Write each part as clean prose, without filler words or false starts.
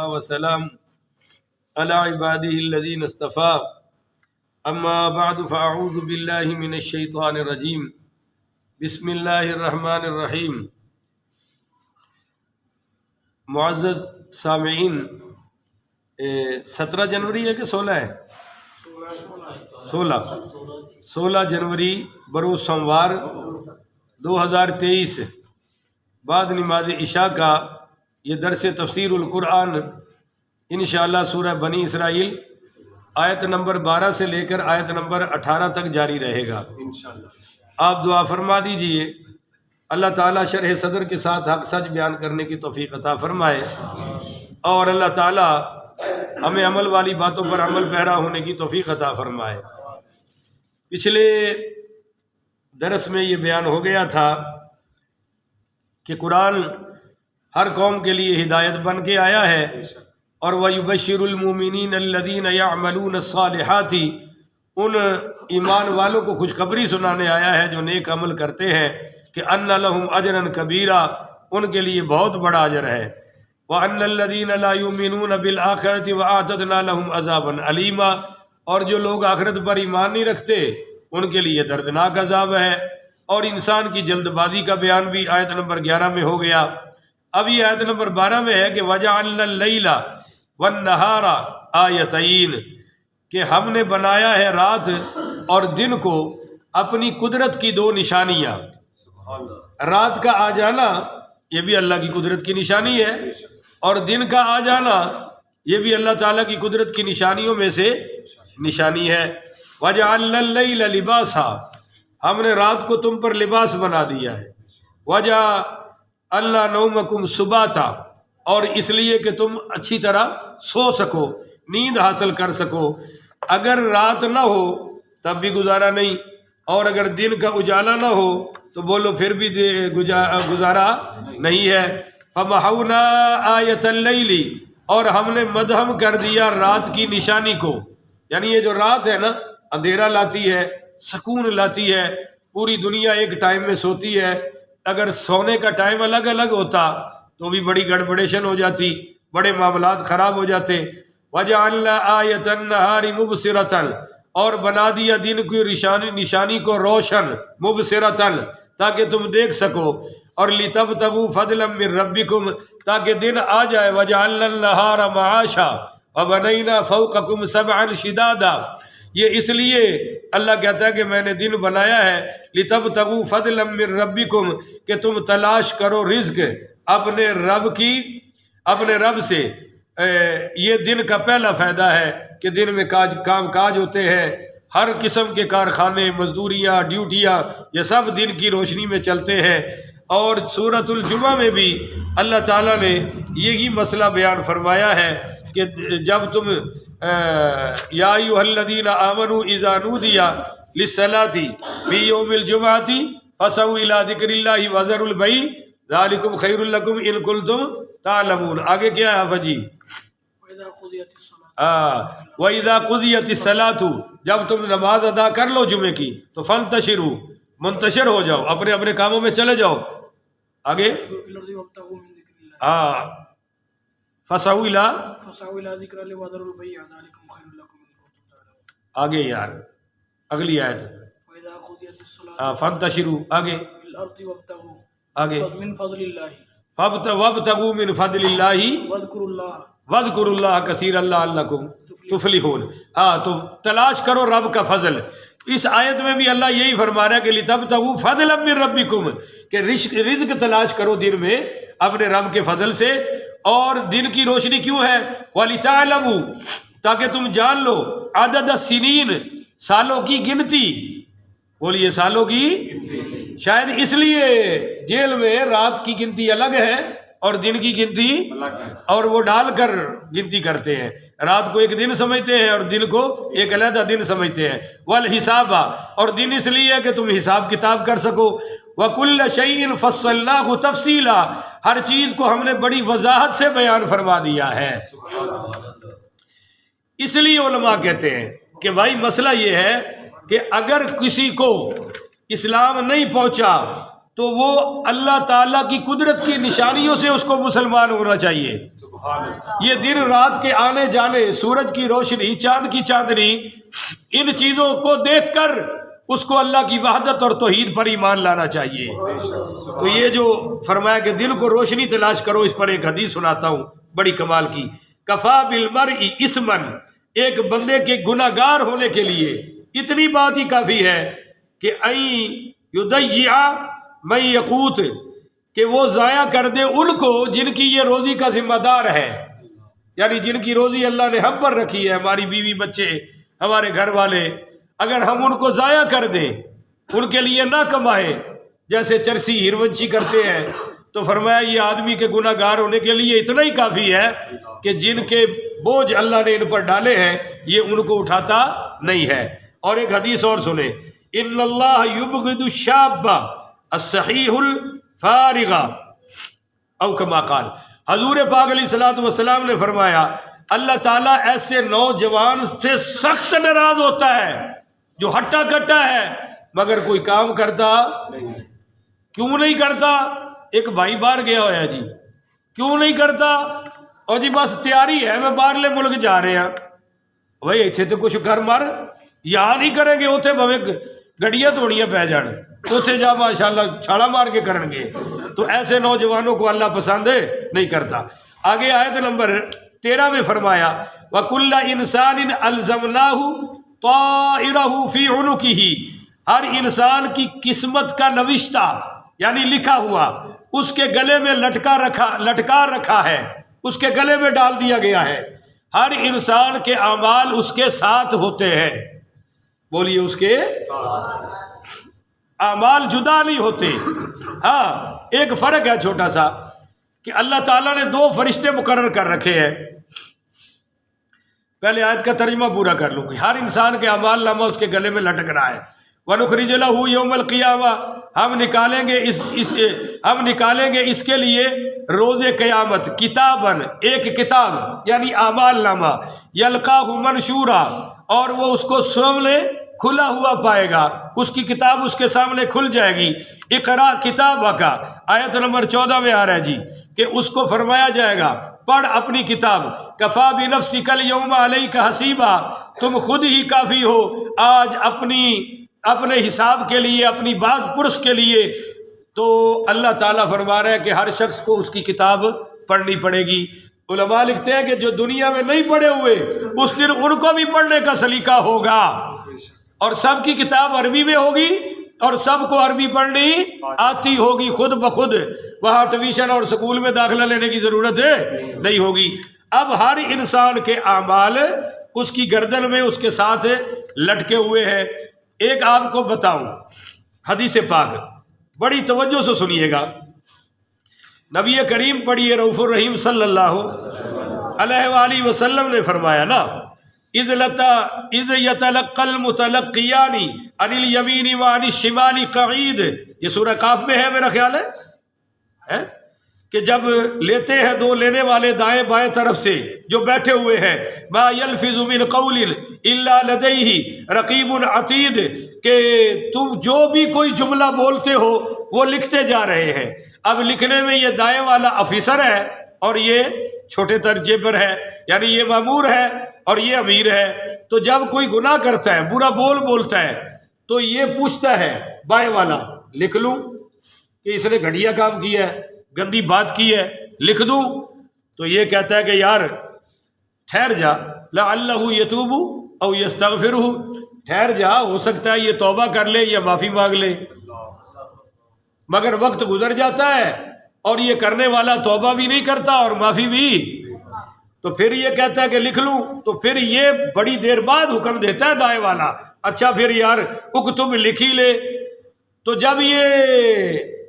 وسلام على عباده الذين اصطفى اما بعد فاعوذ بالله من الشیطان الرجیم بسم اللہ الرحمن الرحیم۔ معزز سامعین، 17 جنوری ہے کہ 16 ہے؟ 16 جنوری بروز سوموار 2023 بعد نماز عشاء کا یہ درس تفسیر القرآن انشاءاللہ سورہ بنی اسرائیل آیت نمبر 12 سے لے کر آیت نمبر 18 تک جاری رہے گا انشاءاللہ۔ آپ دعا فرما دیجئے اللہ تعالیٰ شرح صدر کے ساتھ حق سچ بیان کرنے کی توفیق عطا فرمائے، اور اللہ تعالیٰ ہمیں عمل والی باتوں پر عمل پیرا ہونے کی توفیق عطا فرمائے۔ پچھلے درس میں یہ بیان ہو گیا تھا کہ قرآن ہر قوم کے لیے ہدایت بن کے آیا ہے، اور وَيُبَشِّرُ الْمُؤْمِنِينَ الَّذِينَ يَعْمَلُونَ الصَّالِحَاتِ، ان ایمان والوں کو خوشخبری سنانے آیا ہے جو نیک عمل کرتے ہیں کہ أَنَّ لَهُمْ أَجْرًا كَبِيرًا، ان کے لیے بہت بڑا اجر ہے۔ وَأَنَّ الَّذِينَ لَا يُؤْمِنُونَ بِالْآخِرَةِ وَأَعْتَدْنَا لَهُمْ عَذَابًا أَلِيمًا، اور جو لوگ آخرت پر ایمان نہیں رکھتے ان کے لیے دردناک عذاب ہے۔ اور انسان کی جلد بازی کا بیان بھی آیت نمبر 11 میں ہو گیا۔ اب یہ آیت نمبر 12 میں ہے کہ وَجَعَلْنَا اللَّيْلَ وَالنَّهَارَ آیَتَيْنِ، کہ ہم نے بنایا ہے رات اور دن کو اپنی قدرت کی دو نشانیاں۔ رات کا آ جانا یہ بھی اللہ کی قدرت کی نشانی ہے، اور دن کا آ جانا یہ بھی اللہ تعالیٰ کی قدرت کی نشانیوں میں سے نشانی ہے۔ وَجَعَلْنَا اللَّيْلَ لِبَاسًا، ہم نے رات کو تم پر لباس بنا دیا ہے۔ وَجَعَلْنَا نَوْمَكُمْ سُبَاتًا، اور اس لیے کہ تم اچھی طرح سو سکو، نیند حاصل کر سکو۔ اگر رات نہ ہو تب بھی گزارا نہیں، اور اگر دن کا اجالا نہ ہو تو بولو پھر بھی گزارا نہیں ہے۔ فَمَحَوْنَا آیَةَ اللَّيْلِ، اور ہم نے مدھم کر دیا رات کی نشانی کو، یعنی یہ جو رات ہے نا اندھیرا لاتی ہے، سکون لاتی ہے، پوری دنیا ایک ٹائم میں سوتی ہے۔ اگر سونے کا ٹائم الگ الگ ہوتا تو بھی بڑی گڑبڑیشن ہو جاتی، بڑے معاملات خراب ہو جاتے۔ وَجَعَلْنَا آیَةَ النَّهَارِ مُبْصِرَةً، اور بنا دیا دن کی نشانی کو روشن، مبصرةً، تاکہ تم دیکھ سکو، اور لِتَبْتَغُوا فَضْلًا مِّن رَبِّكُمْ، تاکہ دن آ جائے۔ وَجَعَلْنَا النَّهَارَ مَعَاشًا وَبَنَيْنَا فَوْقَكُمْ سَبْعًا شِدَادًا، یہ اس لیے اللہ کہتا ہے کہ میں نے دن بنایا ہے لِتَبْتَغُوا فَضْلًا مِّن رَبِّكُمْ، کہ تم تلاش کرو رزق اپنے رب سے۔ یہ دن کا پہلا فائدہ ہے کہ دن میں کام کاج ہوتے ہیں، ہر قسم کے کارخانے، مزدوریاں، ڈیوٹیاں، یہ سب دن کی روشنی میں چلتے ہیں۔ اور سورۃ الجمعہ میں بھی اللہ تعالیٰ نے یہی مسئلہ بیان فرمایا ہے کہ جب تم یا ایھا الذین آمنوا اذا نودی للصلاۃ فی یوم الجمعۃ فاسعوا الی ذکر اللہ وذروا البیع ذالکم خیر لکم ان کنتم تعلمون۔ آگے کیا ہے حافظ جی؟ وَإِذَا قُضِيَتِ الصَّلَاةُ، جب تم نماز ادا کر لو جمعے کی تو فَانْتَشِرُوا، منتشر ہو جاؤ، اپنے اپنے کاموں میں چلے جاؤ۔ آگے فَسَعُوا إِلَىٰ ذِكْرِ اللَّهِ وَذَرُوا الْبَيْعَ ذَٰلِكُمْ خَيْرٌ لَكُمْ إِن كُنتُمْ تَعْلَمُونَ۔ آگے یار اگلی آیت وَإِذَا قُضِيَتِ الصَّلَاةُ فَانْتَشِرُوا، آگے آگے وَابْتَغُوا مِنْ فَضْلِ اللَّهِ وَاذْكُرُوا اللَّهَ كَثِيرًا لَعَلَّكُمْ تُفْلِحُونَ۔ تو تلاش کرو رب کا فضل۔ اس آیت میں بھی اللہ یہی فرما رہا ہے کہ لِتَبْتَغُوا فَضْلًا مِّن رَبِّكُمْ، کہ رزق تلاش کرو دن میں اپنے رب کے فضل سے۔ اور دن کی روشنی کیوں ہے؟ وَلِتَعْلَمُوا، تاکہ تم جان لو عدد السنین، سالوں کی گنتی۔ بولیے سالوں کی، شاید اس لیے جیل میں رات کی گنتی الگ ہے اور دن کی گنتی، اور وہ ڈال کر گنتی کرتے ہیں، رات کو ایک دن سمجھتے ہیں اور دن کو ایک علیحدہ دن سمجھتے ہیں۔ والحساب، اور دن اس لیے کہ تم حساب کتاب کر سکو۔ وَكُلَّ شَيْءٍ فَصَّلْنَاهُ تَفْصِيلًا، ہر چیز کو ہم نے بڑی وضاحت سے بیان فرما دیا ہے۔ اس لیے علماء کہتے ہیں کہ بھائی مسئلہ یہ ہے کہ اگر کسی کو اسلام نہیں پہنچا تو وہ اللہ تعالیٰ کی قدرت کی نشانیوں سے اس کو مسلمان ہونا چاہیے۔ یہ دن رات کے آنے جانے، سورج کی روشنی، چاند کی چاندنی، ان چیزوں کو دیکھ کر اس کو اللہ کی وحدت اور توحید پر ایمان لانا چاہیے۔ تو یہ جو فرمایا کہ دل کو روشنی تلاش کرو، اس پر ایک حدیث سناتا ہوں بڑی کمال کی۔ کفا بالمرء اسمن، ایک بندے کے گناہ گار ہونے کے لیے اتنی بات ہی کافی ہے کہ این یضیع من یقوت، کہ وہ ضائع کر دے ان کو جن کی یہ روزی کا ذمہ دار ہے، یعنی جن کی روزی اللہ نے ہم پر رکھی ہے، ہماری بیوی بچے، ہمارے گھر والے، اگر ہم ان کو ضائع کر دیں، ان کے لیے نہ کمائیں، جیسے چرسی ہیرونچی کرتے ہیں، تو فرمایا یہ آدمی کے گناہ گار ہونے کے لیے اتنا ہی کافی ہے کہ جن کے بوجھ اللہ نے ان پر ڈالے ہیں یہ ان کو اٹھاتا نہیں ہے۔ اور ایک حدیث اور سنیں، ان اللہ یبغض الشاب الصحیح الفارغ او کما قال، حضور پاک علیہ الصلوۃ والسلام نے فرمایا اللہ تعالیٰ ایسے نوجوان سے سخت ناراض ہوتا ہے جو ہٹا کٹا ہے مگر کوئی کام کرتا کیوں نہیں کرتا؟ ایک بھائی باہر گیا ہوا ہے جی، کیوں نہیں کرتا؟ اور جی بس تیاری ہے میں باہرلے ملک جا رہے ہیں، بھائی اتنے تو کچھ کر مر، یہاں نہیں کریں گے اتنے بھویں گڈیاں توڑیاں پی جان، اتنے جا ماشاءاللہ چھاڑا مار کے کریں گے۔ تو ایسے نوجوانوں کو اللہ پسند نہیں کرتا۔ آگے آیت نمبر 13 میں فرمایا وَكُلَّ إِنسَانٍ أَلْزَمْنَاهُ طَائِرَهُ فِي عُنُقِهِ، ہر انسان کی قسمت کا نوشتہ یعنی لکھا ہوا اس کے گلے میں لٹکا رکھا ہے، اس کے گلے میں ڈال دیا گیا ہے۔ ہر انسان کے اعمال اس کے ساتھ ہوتے ہیں، بولیے اس کے اعمال جدا نہیں ہوتے۔ ہاں ایک فرق ہے چھوٹا سا کہ اللہ تعالیٰ نے 2 فرشتے مقرر کر رکھے ہیں۔ پہلے آیت کا ترجمہ پورا کر لوں گی۔ ہر انسان کے اعمال نامہ اس کے گلے میں لٹک رہا ہے۔ وَنُخْرِجُ لَهُ يَوْمَ الْقِيَامَةِ، ہم نکالیں گے اس کے لیے روز قیامت کتاباً، ایک کتاب یعنی اعمال نامہ، یلقاہ منشورا، اور وہ اس کو سامنے کھلا ہوا پائے گا، اس کی کتاب اس کے سامنے کھل جائے گی۔ اقرا کتابک، آیت نمبر 14 میں آ رہا ہے جی کہ اس کو فرمایا جائے گا پڑھ اپنی کتاب، کفا بنفسک الیوم علیک حسیبا، تم خود ہی کافی ہو آج اپنے حساب کے لیے، اپنی باز پرس کے لیے۔ تو اللہ تعالیٰ فرما رہا ہے کہ ہر شخص کو اس کی کتاب پڑھنی پڑے گی۔ علماء لکھتے ہیں کہ جو دنیا میں نہیں پڑھے ہوئے اس دن ان کو بھی پڑھنے کا سلیقہ ہوگا، اور سب کی کتاب عربی میں ہوگی اور سب کو عربی پڑھنی آتی ہوگی خود بخود، وہاں ٹیوشن اور سکول میں داخلہ لینے کی ضرورت نہیں ہوگی۔ اب ہر انسان کے اعمال اس کی گردن میں اس کے ساتھ لٹکے ہوئے ہیں۔ ایک آپ کو بتاؤں حدیث پاک، بڑی توجہ سے سنیے گا، نبی کریم پڑھیے رؤوف الرحیم صلی اللہ علیہ وآلہ وسلم نے فرمایا نا، اذ یتلقى المتلقیان عن الیمین وعن الشمال قعید، یہ سورہ قاف میں ہے میرا خیال ہے کہ جب لیتے ہیں 2 لینے والے دائیں بائیں طرف سے جو بیٹھے ہوئے ہیں، ما یلفظ من قول الا لدیہ رقیب عتید، کہ تم جو بھی کوئی جملہ بولتے ہو وہ لکھتے جا رہے ہیں۔ اب لکھنے میں یہ دائیں والا افیسر ہے اور یہ چھوٹے درجے پر ہے، یعنی یہ مامور ہے اور یہ امیر ہے۔ تو جب کوئی گناہ کرتا ہے، برا بولتا ہے، تو یہ پوچھتا ہے بائیں والا لکھ لوں کہ اس نے گھٹیا کام کیا ہے، گندی بات کی ہے، لکھ دوں؟ تو یہ کہتا ہے کہ یار ٹھہر جا، لعلہ یتوب او یستغفر، ٹھہر جا، ہو سکتا ہے یہ توبہ کر لے یا معافی مانگ لے۔ مگر وقت گزر جاتا ہے اور یہ کرنے والا توبہ بھی نہیں کرتا اور معافی بھی، تو پھر یہ کہتا ہے کہ لکھ لوں، تو پھر یہ بڑی دیر بعد حکم دیتا ہے دائیں والا، اچھا پھر یار اکتب لکھ ہی لے۔ تو جب یہ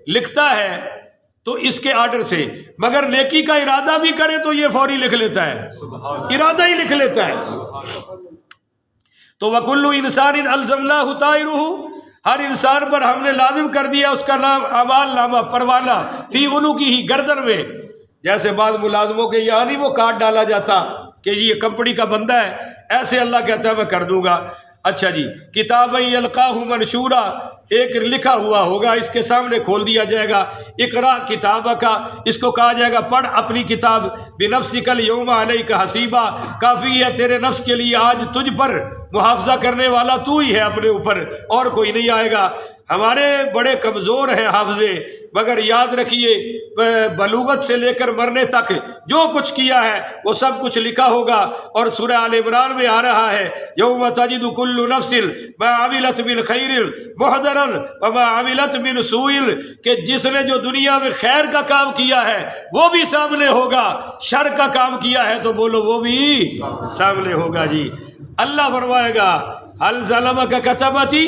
لکھتا ہے تو اس کے آرڈر سے، مگر نیکی کا ارادہ بھی کرے تو یہ فوری لکھ لیتا ہے، ارادہ ہی لکھ لیتا ہے۔ تو وَكُلُّ إِنسَانٍ أَلْزَمْنَاهُ طَائِرُهُ، ہر انسان پر ہم نے لازم کر دیا اس کا نام اعمال نامہ، پروانہ، فی عنقہ، گردن میں۔ جیسے بعض ملازموں کے یہاں نہیں وہ کارڈ ڈالا جاتا کہ یہ کمپنی کا بندہ ہے، ایسے اللہ کہتا ہے میں کر دوں گا۔ اچھا جی، کتابًا یلقاہ منشورا، ایک لکھا ہوا ہوگا، اس کے سامنے کھول دیا جائے گا، اقرا کتاب کا، اس کو کہا جائے گا پڑھ اپنی کتاب، بنفسک الیوم علیک حسیبا، کافی ہے تیرے نفس کے لیے آج تجھ پر محافظہ کرنے والا تو ہی ہے اپنے اوپر، اور کوئی نہیں آئے گا۔ ہمارے بڑے کمزور ہیں حافظے، مگر یاد رکھیے بلوغت سے لے کر مرنے تک جو کچھ کیا ہے وہ سب کچھ لکھا ہوگا۔ اور سورہ آل عمران میں آ رہا ہے یوم تجد کل نفس ما عملت من خیر محضرا وما عملت من سوء، کہ جس نے جو دنیا میں خیر کا کام کیا ہے وہ بھی سامنے ہوگا، شر کا کام کیا ہے تو بولو وہ بھی سامنے ہوگا۔ جی اللہ فرمائے گا هل ظلمک کتبتی،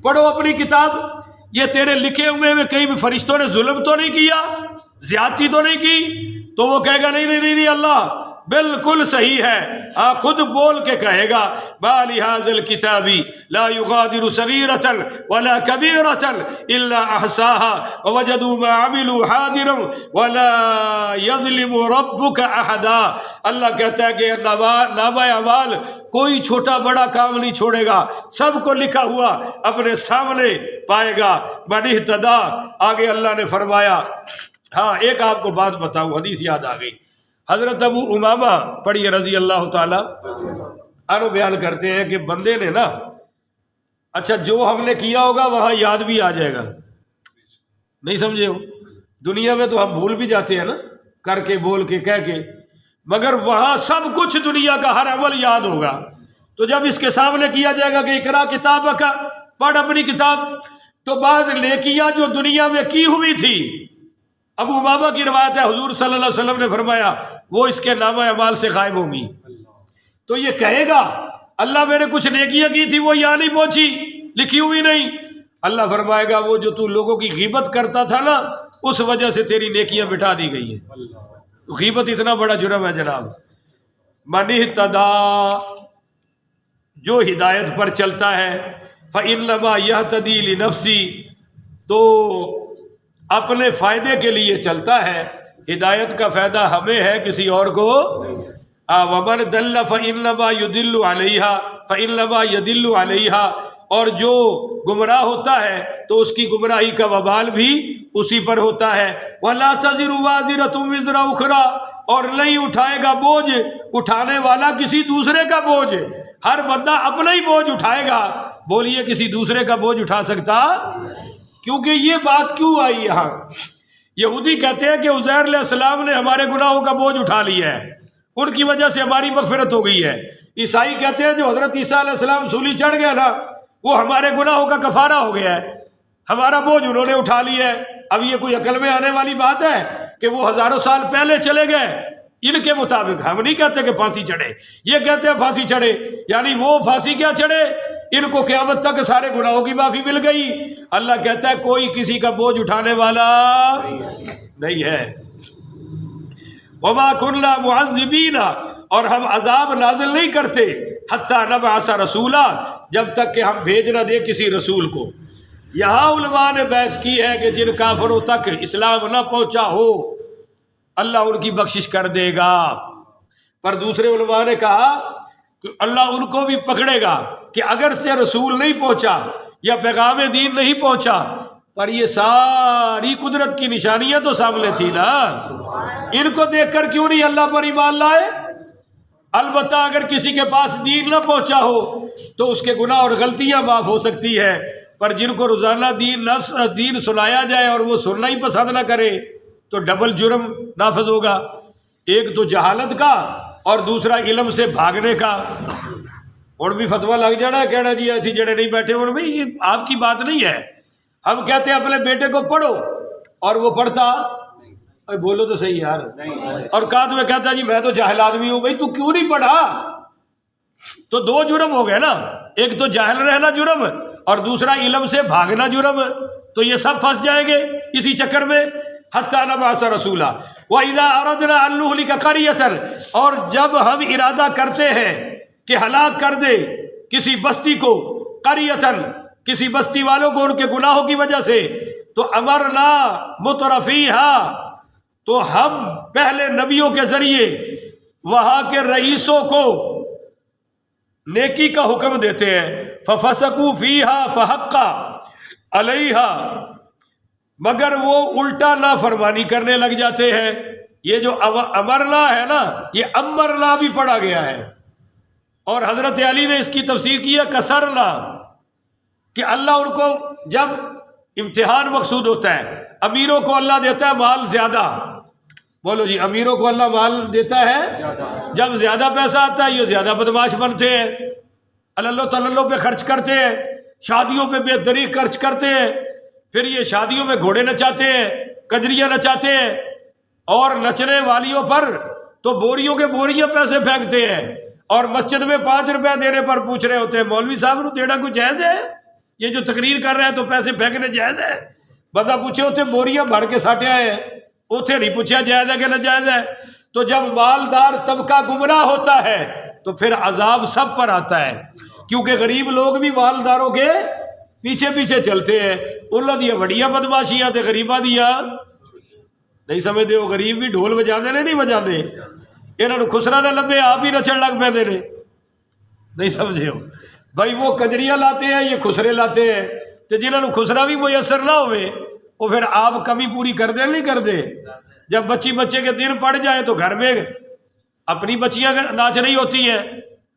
پڑھو اپنی کتاب، یہ تیرے لکھے ہوئے میں کہیں بھی فرشتوں نے ظلم تو نہیں کیا، زیادتی تو نہیں کی؟ تو وہ کہے گا نہیں نہیں نہیں اللہ بالکل صحیح ہے، خود بول کے کہے گا ما لهذا الكتاب لا يغادر صغيرة ولا كبيرة الا احصاها ووجدوا ما عملوا حاضرا ولا يظلم ربك احدا۔ اللہ کہتا ہے کہ نامہ اعمال کوئی چھوٹا بڑا کام نہیں چھوڑے گا، سب کو لکھا ہوا اپنے سامنے پائے گا۔ من اہتدی، آگے اللہ نے فرمایا، ہاں ایک آپ کو بات بتاؤں، حدیث یاد آ گئی، حضرت ابو امامہ پڑھیے رضی اللہ تعالیٰ عنہ بیان کرتے ہیں کہ بندے نے نا، اچھا جو ہم نے کیا ہوگا وہاں یاد بھی آ جائے گا، نہیں سمجھے ہو؟ دنیا میں تو ہم بھول بھی جاتے ہیں نا، کر کے بول کے کہہ کے، مگر وہاں سب کچھ دنیا کا ہر عمل یاد ہوگا۔ تو جب اس کے سامنے کیا جائے گا کہ اقرا کتابک کا، پڑھ اپنی کتاب، تو بعض نیکیاں جو دنیا میں کی ہوئی تھی، ابو امامہ کی روایت ہے حضور صلی اللہ علیہ وسلم نے فرمایا وہ اس کے نامہ اعمال سے غائب ہوں گی۔ تو یہ کہے گا اللہ میں نے کچھ نیکیاں کی تھی وہ یہاں نہیں پہنچی، لکھی ہوئی نہیں۔ اللہ فرمائے گا وہ جو تو لوگوں کی غیبت کرتا تھا نا اس وجہ سے تیری نیکیاں مٹا دی گئی ہیں۔ غیبت اتنا بڑا جرم ہے جناب۔ من اہتدی، جو ہدایت پر چلتا ہے، فإنما يهتدي لنفسه، تو اپنے فائدے کے لیے چلتا ہے، ہدایت کا فائدہ ہمیں ہے کسی اور کو۔ ومن دل فإنما يدل علیہا فإنما يدل علیہا، اور جو گمراہ ہوتا ہے تو اس کی گمراہی کا وبال بھی اسی پر ہوتا ہے۔ ولا تزر وازرۃ وزر اخرى، اور نہیں اٹھائے گا بوجھ اٹھانے والا کسی دوسرے کا بوجھ، ہر بندہ اپنا ہی بوجھ اٹھائے گا۔ بولیے کسی دوسرے کا بوجھ اٹھا سکتا؟ کیونکہ یہ بات کیوں آئی یہاں؟ یہودی کہتے ہیں کہ عزیر علیہ السلام نے ہمارے گناہوں کا بوجھ اٹھا لیا ہے، ان کی وجہ سے ہماری مغفرت ہو گئی ہے۔ عیسائی کہتے ہیں جو حضرت عیسیٰ علیہ السلام سولی چڑھ گیا نا وہ ہمارے گناہوں کا کفارہ ہو گیا ہے، ہمارا بوجھ انہوں نے اٹھا لیا ہے۔ اب یہ کوئی عقل میں آنے والی بات ہے کہ وہ ہزاروں سال پہلے چلے گئے؟ ان کے مطابق ہم نہیں کہتے کہ پھانسی چڑھے، یہ کہتے ہیں پھانسی چڑھے، یعنی وہ پھانسی کیا چڑھے، ان کو قیامت تک سارے گناہوں کی معافی مل گئی۔ اللہ کہتا ہے کوئی کسی کا بوجھ اٹھانے والا نہیں ہے۔ وما كنا معذبین، اور ہم عذاب نازل نہیں کرتے حتی نبعث رسولا، جب تک کہ ہم بھیج نہ دے کسی رسول کو۔ یہاں علماء نے بحث کی ہے کہ جن کافروں تک اسلام نہ پہنچا ہو اللہ ان کی بخشش کر دے گا، پر دوسرے علماء نے کہا کہ اللہ ان کو بھی پکڑے گا کہ اگر سے رسول نہیں پہنچا یا پیغام دین نہیں پہنچا، پر یہ ساری قدرت کی نشانیاں تو سامنے تھی نا، ان کو دیکھ کر کیوں نہیں اللہ پر ایمان لائے؟ البتہ اگر کسی کے پاس دین نہ پہنچا ہو تو اس کے گناہ اور غلطیاں معاف ہو سکتی ہے، پر جن کو روزانہ دین سنایا جائے اور وہ سننا ہی پسند نہ کرے تو ڈبل جرم نافذ ہوگا، ایک تو جہالت کا اور دوسرا علم سے بھاگنے کا۔ اور بھی فتویٰ لگ جانا ہے، کہنا جی ایسی جڑے نہیں بیٹھے اور بھائی یہ آپ کی بات نہیں ہے۔ ہم کہتے ہیں اپنے بیٹے کو پڑھو اور وہ پڑھتا، بولو تو صحیح یار، اور کہتے میں کہتا جی میں تو جاہل آدمی ہوں، بھائی تو کیوں نہیں پڑھا؟ تو دو جرم ہو گئے نا، ایک تو جاہل رہنا جرم اور دوسرا علم سے بھاگنا جرم، تو یہ سب پھنس جائیں گے اسی چکر میں۔ حتی نبعث رسولا وَإِذَا أَرَدْنَا أَن نُهْلِكَ قَرْيَةً، اور جب ہم ارادہ کرتے ہیں کہ ہلاک کر دے کسی بستی کو، قریتن کسی بستی والوں کو ان کے گناہوں کی وجہ سے، تو امرنا مترفیہا، تو ہم پہلے نبیوں کے ذریعے وہاں کے رئیسوں کو نیکی کا حکم دیتے ہیں، ففسقوا فیہا فحقا، علیہا، مگر وہ الٹا نافرمانی کرنے لگ جاتے ہیں. یہ جو امرنا ہے نا، یہ امرنا بھی پڑھا گیا ہے، اور حضرت علی نے اس کی تفسیر کی ہے کسرنا، کہ اللہ ان کو جب امتحان مقصود ہوتا ہے، امیروں کو اللہ دیتا ہے مال زیادہ. بولو جی، امیروں کو اللہ مال دیتا ہے، جب زیادہ پیسہ آتا ہے یہ زیادہ بدماش بنتے ہیں، اللہ تعالیٰ پہ خرچ کرتے ہیں، شادیوں پہ بے دریغ خرچ کرتے ہیں، پھر یہ شادیوں میں گھوڑے نچاتے ہیں، کجریاں نچاتے ہیں، اور نچنے والیوں پر تو بوریوں کے بوریاں پیسے پھینکتے ہیں، اور مسجد میں 5 روپے دینے پر پوچھ رہے ہوتے ہیں مولوی صاحب نو دینا کوئی جائز ہے؟ یہ جو تقریر کر رہے ہیں تو پیسے پھینکنے جائز ہے؟ بندہ پوچھے ہوتے بوریاں بھر کے ساٹے آئے ہیں، اتنے نہیں پوچھا جائز ہے کہ ناجائز ہے. تو جب مالدار طبقہ گمراہ ہوتا ہے تو پھر عذاب سب پر آتا ہے، کیونکہ غریب لوگ بھی مالداروں کے پیچھے پیچھے چلتے ہیں. انہوں دیا بڑیاں بدماشیاں تے غریباں دیا نہیں سمجھتے ہو. غریب بھی ڈھول بجا دے نہیں بجا دے، انہوں نے خسرا نہ لبے آپ ہی نچن لگ پہ نہیں سمجھے ہو بھائی. وہ کجریاں لاتے ہیں، یہ خسرے لاتے ہیں، تو جنہوں نے خسرا بھی میسر نہ ہوئے وہ پھر آپ کمی پوری کر دیں نہیں کر دے. جب بچے کے دن پڑ جائیں تو گھر میں اپنی بچیاں ناچ رہی ہوتی ہیں،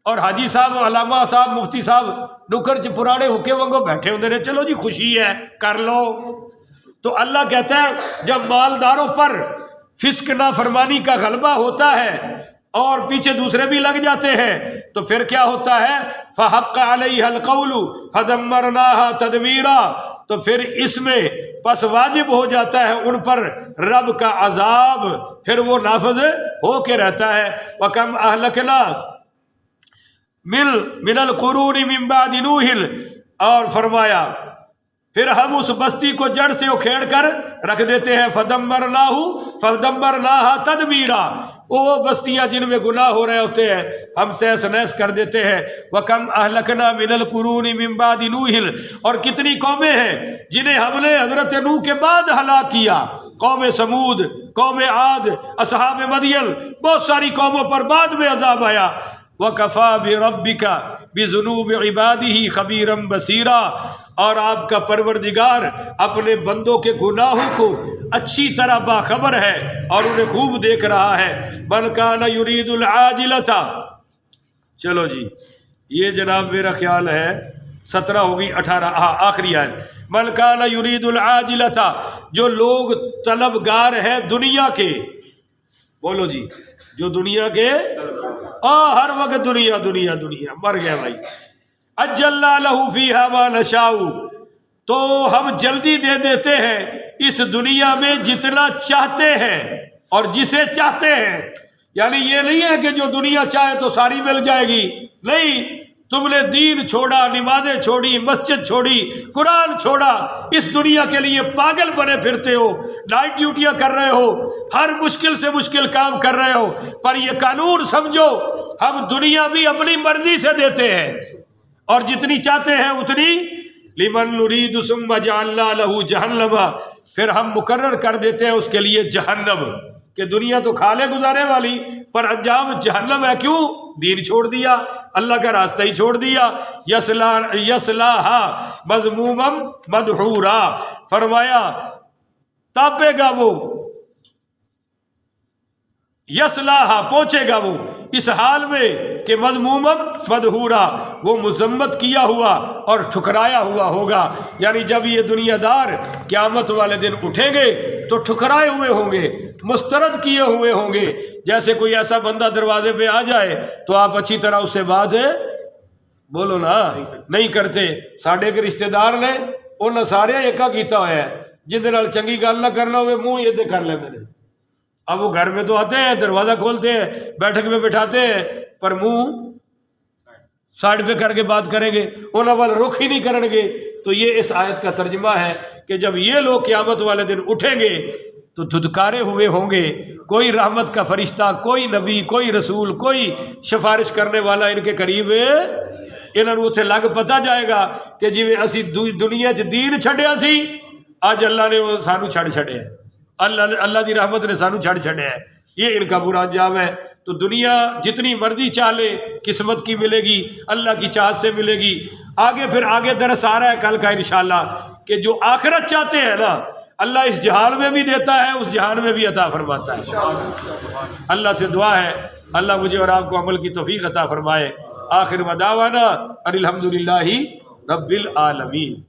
اور حاجی صاحب، علامہ صاحب، مفتی صاحب نکر پرانے ہوکے وانگو بیٹھے ہوتے ہیں، چلو جی خوشی ہے کر لو. تو اللہ کہتا ہے جب مالداروں پر فسق نافرمانی کا غلبہ ہوتا ہے اور پیچھے دوسرے بھی لگ جاتے ہیں تو پھر کیا ہوتا ہے؟ فحق علیہ القول فدمرناها تدمیرا. تو پھر اس میں پس واجب ہو جاتا ہے ان پر رب کا عذاب، پھر وہ نافذ ہو کے رہتا ہے. وکم اہلکنا من القرون من بعد نوح، اور فرمایا پھر ہم اس بستی کو جڑ سے اکھیڑ کر رکھ دیتے ہیں. فدمرناها تدمیرا، وہ بستیاں جن میں گناہ ہو رہے ہوتے ہیں ہم تیس نیس کر دیتے ہیں. وَكَمْ أَهْلَكْنَا مِنَ الْقُرُونِ مِنْ بَعْدِ نُوحٍ، اور کتنی قومیں ہیں جنہیں ہم نے حضرت نوح کے بعد ہلاک کیا. قوم سمود، قوم عاد، اصحاب مدین، بہت ساری قوموں پر بعد میں عذاب آیا. وَكَفَى بِرَبِّكَ بِذُنُوبِ عِبَادِهِ خَبِيرًا بَصِيرًا، اور آپ کا پروردگار اپنے بندوں کے گناہوں کو اچھی طرح باخبر ہے اور انہیں خوب دیکھ رہا ہے. مَنْ كَانَ يُرِيدُ الْعَاجِلَةَ، چلو جی یہ جناب میرا خیال ہے 17 ہوگی 18 آخری آیت. مَنْ كَانَ يُرِيدُ الْعَاجِلَةَ، جو لوگ طلبگار ہیں دنیا کے، بولو جی جو دنیا کے ہر وقت دنیا دنیا دنیا، مر گیا بھائی. اجلنا لہ فیہا ما نشاء، تو ہم جلدی دے دیتے ہیں اس دنیا میں جتنا چاہتے ہیں اور جسے چاہتے ہیں. یعنی یہ نہیں ہے کہ جو دنیا چاہے تو ساری مل جائے گی، نہیں. تم نے دین چھوڑا، نمازیں چھوڑی، مسجد چھوڑی، قرآن چھوڑا، اس دنیا کے لیے پاگل بنے پھرتے ہو، نائٹ ڈیوٹیاں کر رہے ہو، ہر مشکل سے مشکل کام کر رہے ہو، پر یہ قانون سمجھو ہم دنیا بھی اپنی مرضی سے دیتے ہیں اور جتنی چاہتے ہیں اتنی. لمن نرید ثم جعلنا لہ جہنم، پھر ہم مقرر کر دیتے ہیں اس کے لیے جہنم، کہ دنیا تو کھا لے گزارے والی پر انجام جہنم ہے. کیوں؟ دین چھوڑ دیا، اللہ کا راستہ ہی چھوڑ دیا. یصلاھا مذموما مدحورا، فرمایا تاپے گا وہ، یصلاھا پہنچے گا وہ اس حال میں کہ مذموما مدحورا، وہ مذمت کیا ہوا اور ٹھکرایا ہوا ہوگا. یعنی جب یہ دنیا دار قیامت والے دن اٹھیں گے تو ٹھکرائے ہوئے ہوں گے، مسترد کیے ہوئے ہوں گے. جیسے کوئی ایسا بندہ دروازے پہ آ جائے تو آپ اچھی طرح اس سے بات بولو نا نہیں کرتے. ساڈے کے رشتے دار نے انہیں سارے ایکا کیتا ہوا ہے، جن نال چنگی گل نہ کرنا ہوئے منہ یہ کر لیندے نے. اب وہ گھر میں تو آتے ہیں، دروازہ کھولتے ہیں، بیٹھک میں بٹھاتے ہیں، پر منہ سائڈ پہ کر کے بات کریں گے، انہوں وال رخ ہی نہیں کریں گے. تو یہ اس آیت کا ترجمہ ہے کہ جب یہ لوگ قیامت والے دن اٹھیں گے تو دھتکارے ہوئے ہوں گے. کوئی رحمت کا فرشتہ، کوئی نبی، کوئی رسول، کوئی سفارش کرنے والا ان کے قریب انہوں نے اتنے لگ پتا جائے گا کہ جی اسی دنیا چ دین چھڈیا سی، اج اللہ نے سانو چھڑ چھڑیا، اللہ دی رحمت نے سانو چھڑ چھڑیا ہے. یہ ان کا برا انجام ہے۔ تو دنیا جتنی مرضی چالے قسمت کی ملے گی، اللہ کی چاہت سے ملے گی۔ آگے درس آ رہا ہے کل کا انشاءاللہ کہ جو آخرت چاہتے ہیں نا، اللہ اس جہان میں بھی دیتا ہے، اس جہان میں بھی عطا فرماتا ہے۔ اللہ سے دعا ہے اللہ مجھے اور آپ کو عمل کی توفیق عطا فرمائے۔ آخر دعوانا ان الحمدللہ رب العالمین۔